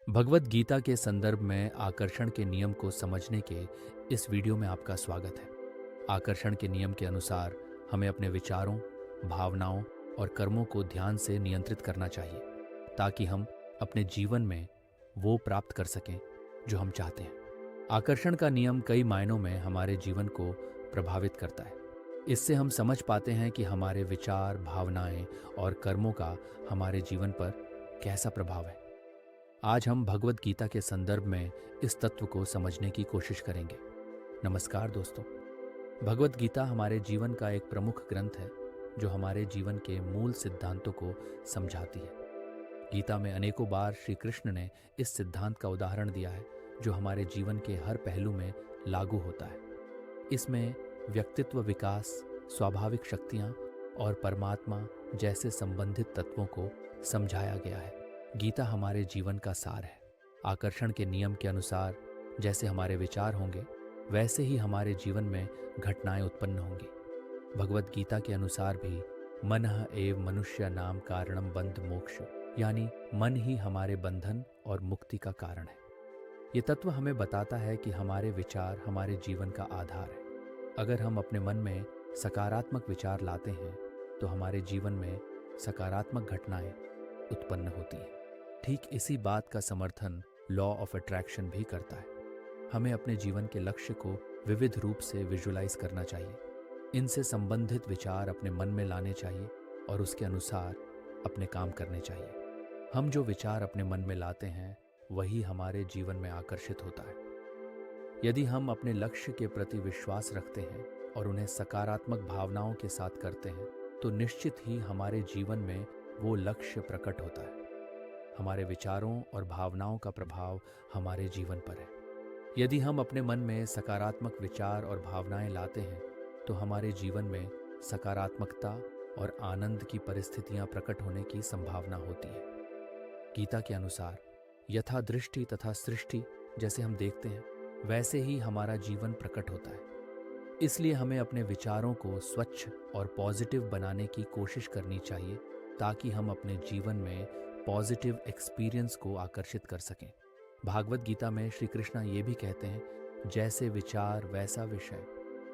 भगवत गीता के संदर्भ में आकर्षण के नियम को समझने के इस वीडियो में आपका स्वागत है। आकर्षण के नियम के अनुसार हमें अपने विचारों, भावनाओं और कर्मों को ध्यान से नियंत्रित करना चाहिए ताकि हम अपने जीवन में वो प्राप्त कर सकें जो हम चाहते हैं। आकर्षण का नियम कई मायनों में हमारे जीवन को प्रभावित करता है। इससे हम समझ पाते हैं कि हमारे विचार, भावनाएं और कर्मों का हमारे जीवन पर कैसा प्रभाव है। आज हम भगवत गीता के संदर्भ में इस तत्व को समझने की कोशिश करेंगे। नमस्कार दोस्तों, भगवत गीता हमारे जीवन का एक प्रमुख ग्रंथ है जो हमारे जीवन के मूल सिद्धांतों को समझाती है। गीता में अनेकों बार श्री कृष्ण ने इस सिद्धांत का उदाहरण दिया है जो हमारे जीवन के हर पहलू में लागू होता है। इसमें व्यक्तित्व विकास, स्वाभाविक शक्तियाँ और परमात्मा जैसे संबंधित तत्वों को समझाया गया है। गीता हमारे जीवन का सार है। आकर्षण के नियम के अनुसार जैसे हमारे विचार होंगे वैसे ही हमारे जीवन में घटनाएं उत्पन्न होंगी। भगवत गीता के अनुसार भी मनः एव मनुष्य नाम कारणम बंध मोक्ष, यानी मन ही हमारे बंधन और मुक्ति का कारण है। ये तत्व हमें बताता है कि हमारे विचार हमारे जीवन का आधार है। अगर हम अपने मन में सकारात्मक विचार लाते हैं तो हमारे जीवन में सकारात्मक घटनाएं उत्पन्न होती हैं। ठीक इसी बात का समर्थन लॉ ऑफ अट्रैक्शन भी करता है। हमें अपने जीवन के लक्ष्य को विविध रूप से विजुलाइज करना चाहिए। इनसे संबंधित विचार अपने मन में लाने चाहिए और उसके अनुसार अपने काम करने चाहिए। हम जो विचार अपने मन में लाते हैं वही हमारे जीवन में आकर्षित होता है। यदि हम अपने लक्ष्य के प्रति विश्वास रखते हैं और उन्हें सकारात्मक भावनाओं के साथ करते हैं तो निश्चित ही हमारे जीवन में वो लक्ष्य प्रकट होता है। हमारे विचारों और भावनाओं का प्रभाव हमारे जीवन पर है। यदि हम अपने मन में सकारात्मक विचार और भावनाएं लाते हैं तो हमारे जीवन में सकारात्मकता और आनंद की परिस्थितियां प्रकट होने की संभावना होती है। गीता के अनुसार यथा दृष्टि तथा सृष्टि, जैसे हम देखते हैं वैसे ही हमारा जीवन प्रकट होता है। इसलिए हमें अपने विचारों को स्वच्छ और पॉजिटिव बनाने की कोशिश करनी चाहिए ताकि हम अपने जीवन में पॉजिटिव एक्सपीरियंस को आकर्षित कर सकें। भागवत गीता में श्री कृष्ण ये भी कहते हैं, जैसे विचार वैसा विषय।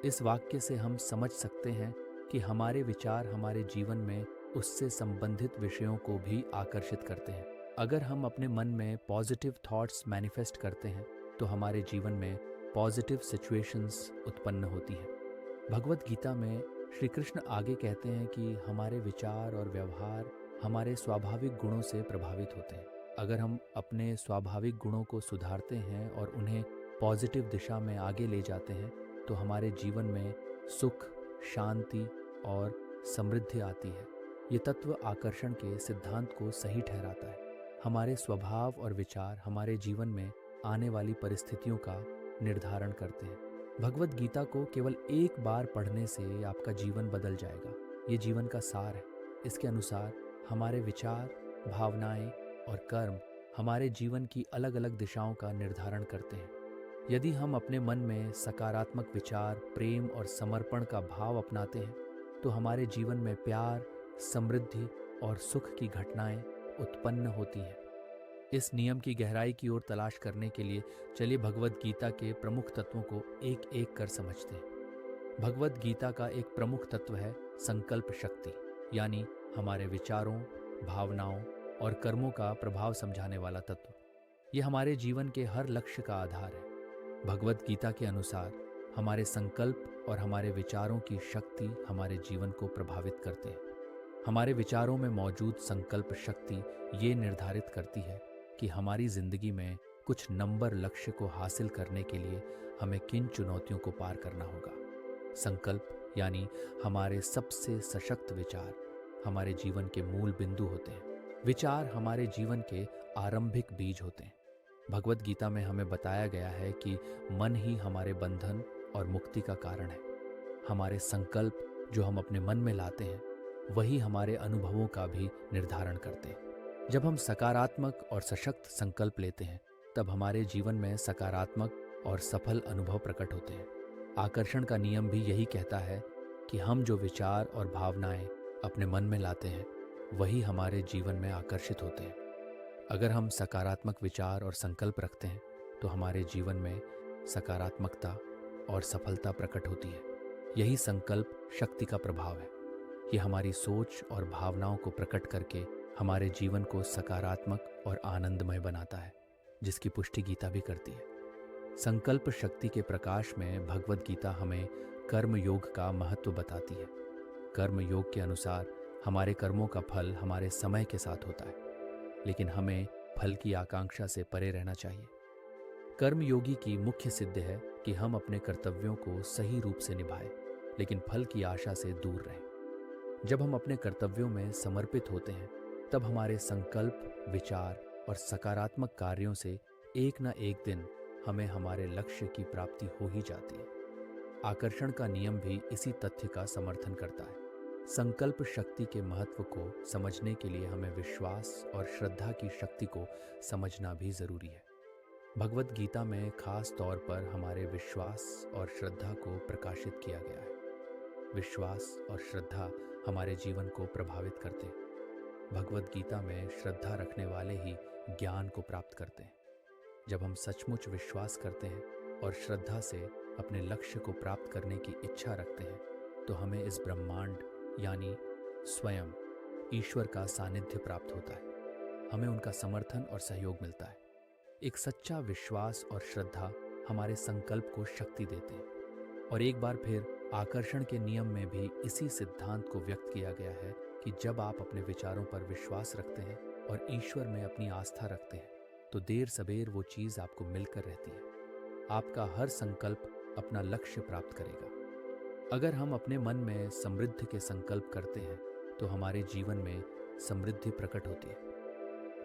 इस वाक्य से हम समझ सकते हैं कि हमारे विचार हमारे जीवन में उससे संबंधित विषयों को भी आकर्षित करते हैं। अगर हम अपने मन में पॉजिटिव थॉट्स मैनिफेस्ट करते हैं तो हमारे जीवन में पॉजिटिव सिचुएशंस उत्पन्न होती हैं। भगवत गीता में श्री कृष्ण आगे कहते हैं कि हमारे विचार और व्यवहार हमारे स्वाभाविक गुणों से प्रभावित होते हैं। अगर हम अपने स्वाभाविक गुणों को सुधारते हैं और उन्हें पॉजिटिव दिशा में आगे ले जाते हैं तो हमारे जीवन में सुख, शांति और समृद्धि आती है। ये तत्व आकर्षण के सिद्धांत को सही ठहराता है। हमारे स्वभाव और विचार हमारे जीवन में आने वाली परिस्थितियों का निर्धारण करते हैं। भगवत गीता को केवल एक बार पढ़ने से आपका जीवन बदल जाएगा। ये जीवन का सार है। इसके अनुसार हमारे विचार, भावनाएं और कर्म हमारे जीवन की अलग अलग दिशाओं का निर्धारण करते हैं। यदि हम अपने मन में सकारात्मक विचार, प्रेम और समर्पण का भाव अपनाते हैं तो हमारे जीवन में प्यार, समृद्धि और सुख की घटनाएं उत्पन्न होती हैं। इस नियम की गहराई की ओर तलाश करने के लिए चलिए भगवत गीता के प्रमुख तत्वों को एक एक कर समझते हैं। भगवत गीता का एक प्रमुख तत्व है संकल्प शक्ति, यानी हमारे विचारों, भावनाओं और कर्मों का प्रभाव समझाने वाला तत्व। यह हमारे जीवन के हर लक्ष्य का आधार है। भगवत गीता के अनुसार हमारे संकल्प और हमारे विचारों की शक्ति हमारे जीवन को प्रभावित करते हैं। हमारे विचारों में मौजूद संकल्प शक्ति ये निर्धारित करती है कि हमारी जिंदगी में कुछ नंबर लक्ष्य को हासिल करने के लिए हमें किन चुनौतियों को पार करना होगा। संकल्प यानी हमारे सबसे सशक्त विचार हमारे जीवन के मूल बिंदु होते हैं। विचार हमारे जीवन के आरंभिक बीज होते हैं। भगवत गीता में हमें बताया गया है कि मन ही हमारे बंधन और मुक्ति का कारण है। हमारे संकल्प जो हम अपने मन में लाते हैं वही हमारे अनुभवों का भी निर्धारण करते हैं। जब हम सकारात्मक और सशक्त संकल्प लेते हैं तब हमारे जीवन में सकारात्मक और सफल अनुभव प्रकट होते हैं। आकर्षण का नियम भी यही कहता है कि हम जो विचार और भावनाएं अपने मन में लाते हैं वही हमारे जीवन में आकर्षित होते हैं। अगर हम सकारात्मक विचार और संकल्प रखते हैं तो हमारे जीवन में सकारात्मकता और सफलता प्रकट होती है। यही संकल्प शक्ति का प्रभाव है। ये हमारी सोच और भावनाओं को प्रकट करके हमारे जीवन को सकारात्मक और आनंदमय बनाता है, जिसकी पुष्टि गीता भी करती है। संकल्प शक्ति के प्रकाश में भगवद गीता हमें कर्म योग का महत्व बताती है। कर्म योग के अनुसार हमारे कर्मों का फल हमारे समय के साथ होता है, लेकिन हमें फल की आकांक्षा से परे रहना चाहिए। कर्मयोगी की मुख्य सिद्ध है कि हम अपने कर्तव्यों को सही रूप से निभाएं, लेकिन फल की आशा से दूर रहें। जब हम अपने कर्तव्यों में समर्पित होते हैं, तब हमारे संकल्प, विचार और सकारात्मक कार्यों से एक न एक दिन हमें हमारे लक्ष्य की प्राप्ति हो ही जाती है। आकर्षण का नियम भी इसी तथ्य का समर्थन करता है। संकल्प शक्ति के महत्व को समझने के लिए हमें विश्वास और श्रद्धा की शक्ति को समझना भी जरूरी है। भगवद गीता में खास तौर पर हमारे विश्वास और श्रद्धा को प्रकाशित किया गया है। विश्वास और श्रद्धा हमारे जीवन को प्रभावित करते हैं। भगवद गीता में श्रद्धा रखने वाले ही ज्ञान को प्राप्त करते हैं। जब हम सचमुच विश्वास करते हैं और श्रद्धा से अपने लक्ष्य को प्राप्त करने की इच्छा रखते हैं, तो हमें इस ब्रह्मांड यानी स्वयं ईश्वर का सानिध्य प्राप्त होता है। हमें उनका समर्थन और सहयोग मिलता है। एक सच्चा विश्वास और श्रद्धा हमारे संकल्प को शक्ति देते हैं। और एक बार फिर आकर्षण के नियम में भी इसी सिद्धांत को व्यक्त किया गया है कि जब आप अपने विचारों पर विश्वास रखते हैं और ईश्वर में अपनी आस्था रखते हैं, तो देर सबेर वो चीज़ आपको मिलकर रहती है। आपका हर संकल्प अपना लक्ष्य प्राप्त करेगा। अगर हम अपने मन में समृद्धि के संकल्प करते हैं, तो हमारे जीवन में समृद्धि प्रकट होती है।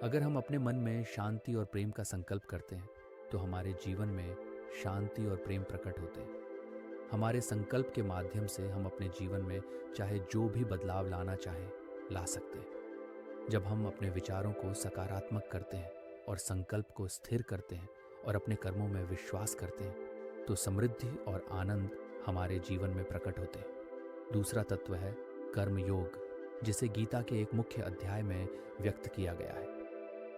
अगर हम अपने मन में शांति और प्रेम का संकल्प करते हैं, तो हमारे जीवन में शांति और प्रेम प्रकट होते हैं। हमारे संकल्प के माध्यम से हम अपने जीवन में चाहे जो भी बदलाव लाना चाहें, ला सकते हैं। जब हम अपने विचारों को सकारात्मक करते हैं और संकल्प को स्थिर करते हैं और अपने कर्मों में विश्वास करते हैं, तो समृद्धि और आनंद हमारे जीवन में प्रकट होते हैं। दूसरा तत्व है कर्म योग, जिसे गीता के एक मुख्य अध्याय में व्यक्त किया गया है।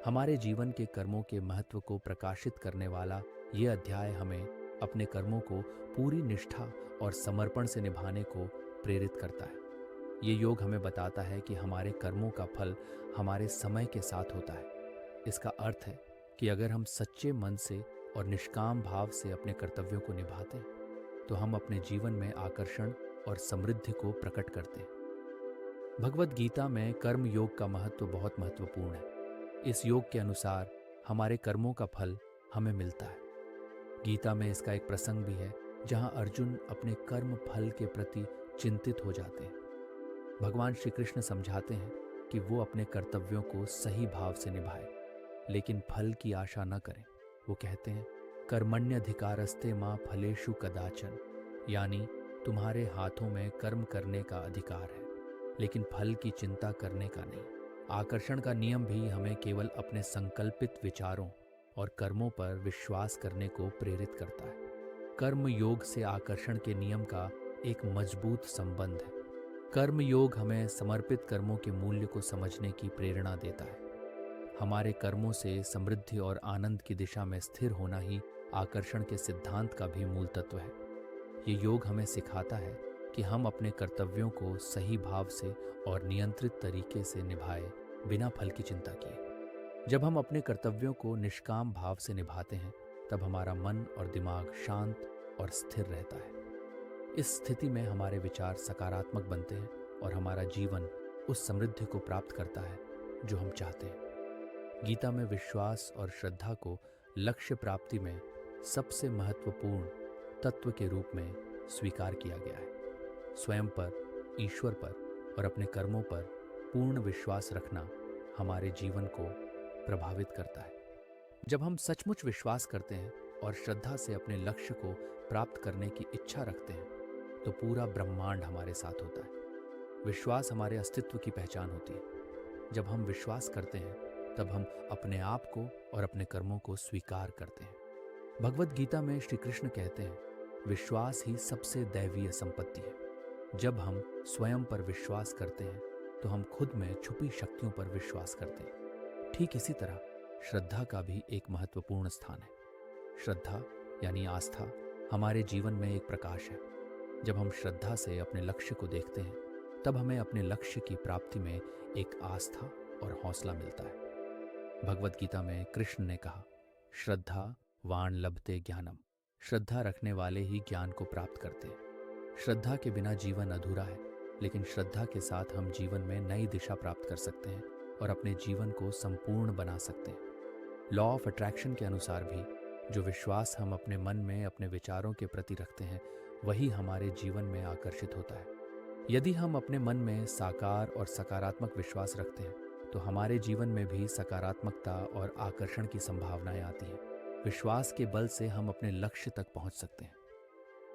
हमारे जीवन के कर्मों के महत्व को प्रकाशित करने वाला ये अध्याय हमें अपने कर्मों को पूरी निष्ठा और समर्पण से निभाने को प्रेरित करता है। ये योग हमें बताता है कि हमारे कर्मों का फल हमारे समय के साथ होता है। इसका अर्थ है कि अगर हम सच्चे मन से और निष्काम भाव से अपने कर्तव्यों को निभाते हैं, तो हम अपने जीवन में आकर्षण और समृद्धि को प्रकट करते हैं। भगवद गीता में कर्म योग का महत्व बहुत महत्वपूर्ण है। इस योग के अनुसार हमारे कर्मों का फल हमें मिलता है। गीता में इसका एक प्रसंग भी है जहां अर्जुन अपने कर्म फल के प्रति चिंतित हो जाते हैं। भगवान श्री कृष्ण समझाते हैं कि वो अपने कर्तव्यों को सही भाव से निभाए, लेकिन फल की आशा न करें। वो कहते हैं, कर्मण्यधिकारस्ते मां फलेषु कदाचन, यानी तुम्हारे हाथों में कर्म करने का अधिकार है, लेकिन फल की चिंता करने का नहीं। आकर्षण का नियम भी हमें केवल अपने संकल्पित विचारों और कर्मों पर विश्वास करने को प्रेरित करता है। कर्म योग से आकर्षण के नियम का एक मजबूत संबंध है। कर्म योग हमें समर्पित कर्मों के मूल्य को समझने की प्रेरणा देता है। हमारे कर्मों से समृद्धि और आनंद की दिशा में स्थिर होना ही आकर्षण के सिद्धांत का भी मूल तत्व है। ये योग हमें सिखाता है कि हम अपने कर्तव्यों को सही भाव से और नियंत्रित तरीके से निभाएं, बिना फल की चिंता किए। जब हम अपने कर्तव्यों को निष्काम भाव से निभाते हैं, तब हमारा मन और दिमाग शांत और स्थिर रहता है। इस स्थिति में हमारे विचार सकारात्मक बनते हैं और हमारा जीवन उस समृद्धि को प्राप्त करता है जो हम चाहते हैं। गीता में विश्वास और श्रद्धा को लक्ष्य प्राप्ति में सबसे महत्वपूर्ण तत्व के रूप में स्वीकार किया गया है। स्वयं पर, ईश्वर पर और अपने कर्मों पर पूर्ण विश्वास रखना हमारे जीवन को प्रभावित करता है। जब हम सचमुच विश्वास करते हैं और श्रद्धा से अपने लक्ष्य को प्राप्त करने की इच्छा रखते हैं, तो पूरा ब्रह्मांड हमारे साथ होता है। विश्वास हमारे अस्तित्व की पहचान होती है। जब हम विश्वास करते हैं, तब हम अपने आप को और अपने कर्मों को स्वीकार करते हैं। भगवद गीता में श्री कृष्ण कहते हैं, विश्वास ही सबसे दैवीय संपत्ति है। जब हम स्वयं पर विश्वास करते हैं, तो हम खुद में छुपी शक्तियों पर विश्वास करते हैं। ठीक इसी तरह श्रद्धा का भी एक महत्वपूर्ण स्थान है। श्रद्धा यानी आस्था हमारे जीवन में एक प्रकाश है। जब हम श्रद्धा से अपने लक्ष्य को देखते हैं तब हमें अपने लक्ष्य की प्राप्ति में एक आस्था और हौसला मिलता है। भगवत गीता में कृष्ण ने कहा, श्रद्धा वाण लभते ज्ञानम। श्रद्धा रखने वाले ही ज्ञान को प्राप्त करते हैं। श्रद्धा के बिना जीवन अधूरा है, लेकिन श्रद्धा के साथ हम जीवन में नई दिशा प्राप्त कर सकते हैं और अपने जीवन को संपूर्ण बना सकते हैं। लॉ ऑफ अट्रैक्शन के अनुसार भी जो विश्वास हम अपने मन में अपने विचारों के प्रति रखते हैं वही हमारे जीवन में आकर्षित होता है। यदि हम अपने मन में साकार और सकारात्मक विश्वास रखते हैं तो हमारे जीवन में भी सकारात्मकता और आकर्षण की संभावनाएं आती हैं। विश्वास के बल से हम अपने लक्ष्य तक पहुंच सकते हैं।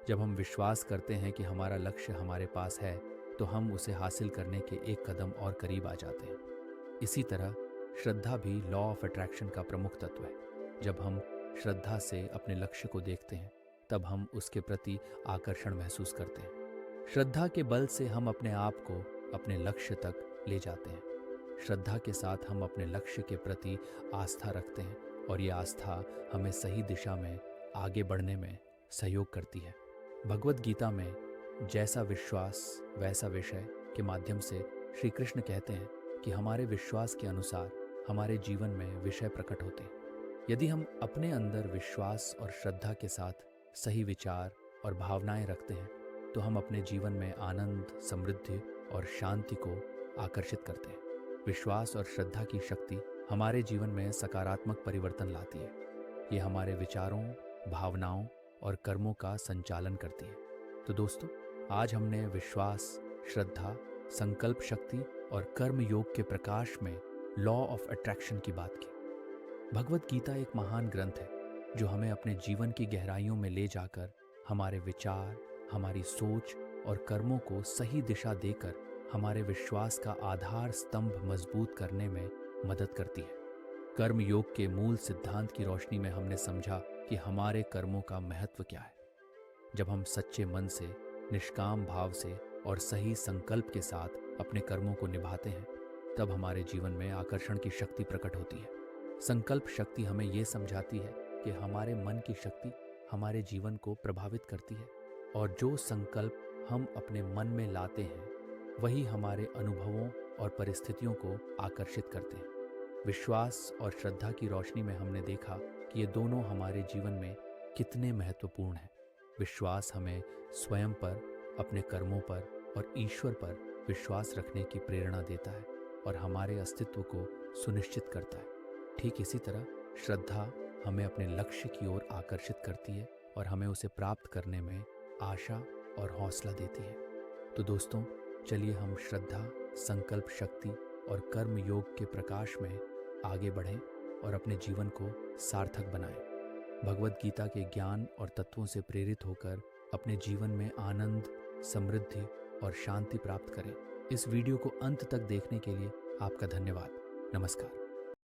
जब हम विश्वास करते हैं कि हमारा लक्ष्य हमारे पास है तो हम उसे हासिल करने के एक कदम और करीब आ जाते हैं। इसी तरह श्रद्धा भी लॉ ऑफ अट्रैक्शन का प्रमुख तत्व है। जब हम श्रद्धा से अपने लक्ष्य को देखते हैं तब हम उसके प्रति आकर्षण महसूस करते हैं। श्रद्धा के बल से हम अपने आप को अपने लक्ष्य तक ले जाते हैं। श्रद्धा के साथ हम अपने लक्ष्य के प्रति आस्था रखते हैं और ये आस्था हमें सही दिशा में आगे बढ़ने में सहयोग करती है। भगवत गीता में जैसा विश्वास वैसा विषय के माध्यम से श्री कृष्ण कहते हैं कि हमारे विश्वास के अनुसार हमारे जीवन में विषय प्रकट होते हैं। यदि हम अपने अंदर विश्वास और श्रद्धा के साथ सही विचार और भावनाएं रखते हैं तो हम अपने जीवन में आनंद, समृद्धि और शांति को आकर्षित करते हैं। विश्वास और श्रद्धा की शक्ति हमारे जीवन में सकारात्मक परिवर्तन लाती है। ये हमारे विचारों, भावनाओं और कर्मों का संचालन करती है। तो दोस्तों, आज हमने विश्वास, श्रद्धा, संकल्प शक्ति और कर्म योग के प्रकाश में लॉ ऑफ अट्रैक्शन की बात की। भगवत गीता एक महान ग्रंथ है जो हमें अपने जीवन की गहराइयों में ले जाकर हमारे विचार, हमारी सोच और कर्मों को सही दिशा देकर हमारे विश्वास का आधार स्तंभ मजबूत करने में मदद करती है। कर्म योग के मूल सिद्धांत की रोशनी में हमने समझा कि हमारे कर्मों का महत्व क्या है। जब हम सच्चे मन से, निष्काम भाव से और सही संकल्प के साथ अपने कर्मों को निभाते हैं तब हमारे जीवन में आकर्षण की शक्ति प्रकट होती है। संकल्प शक्ति हमें ये समझाती है कि हमारे मन की शक्ति हमारे जीवन को प्रभावित करती है और जो संकल्प हम अपने मन में लाते हैं वही हमारे अनुभवों और परिस्थितियों को आकर्षित करते हैं। विश्वास और श्रद्धा की रोशनी में हमने देखा कि ये दोनों हमारे जीवन में कितने महत्वपूर्ण हैं। विश्वास हमें स्वयं पर, अपने कर्मों पर और ईश्वर पर विश्वास रखने की प्रेरणा देता है और हमारे अस्तित्व को सुनिश्चित करता है। ठीक इसी तरह श्रद्धा हमें अपने लक्ष्य की ओर आकर्षित करती है और हमें उसे प्राप्त करने में आशा और हौसला देती है। तो दोस्तों, चलिए हम श्रद्धा, संकल्प शक्ति और कर्म योग के प्रकाश में आगे बढ़ें और अपने जीवन को सार्थक बनाएं। भगवत गीता के ज्ञान और तत्वों से प्रेरित होकर अपने जीवन में आनंद, समृद्धि और शांति प्राप्त करें। इस वीडियो को अंत तक देखने के लिए आपका धन्यवाद। नमस्कार।